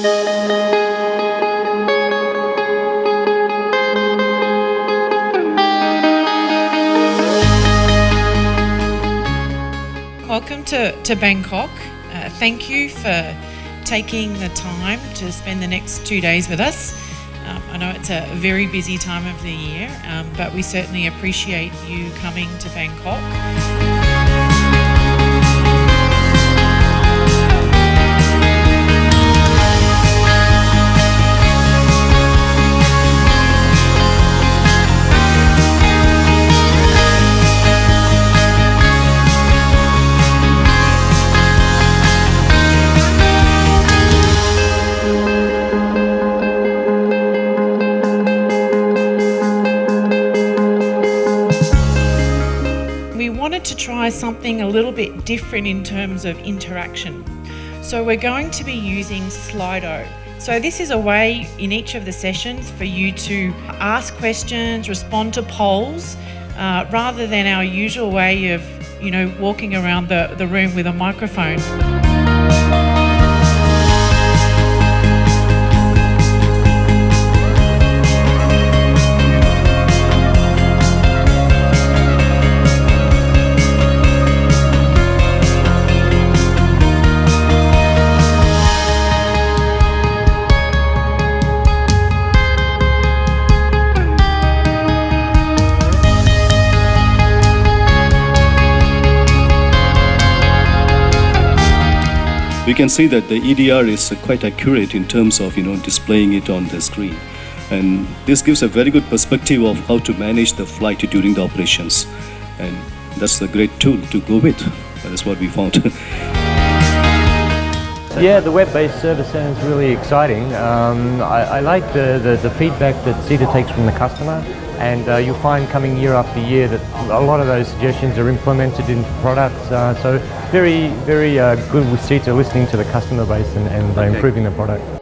Welcome to Bangkok. Thank you for taking the time to spend the next 2 days with us. I know it's a very busy time of the year, but we certainly appreciate you coming to Bangkok. We wanted to try something a little bit different in terms of interaction. So we're going to be using Slido. So this is a way in each of the sessions for you to ask questions, respond to polls, rather than our usual way of, walking around the room with a microphone. We can see that the EDR is quite accurate in terms of displaying it on the screen, and this gives a very good perspective of how to manage the flight during the operations, and that's a great tool to go with. That is what we found. Yeah, the web-based service sounds really exciting. I like the feedback that SITA takes from the customer, and you'll find coming year after year that a lot of those suggestions are implemented in products. So very good with SITA listening to the customer base and improving the product.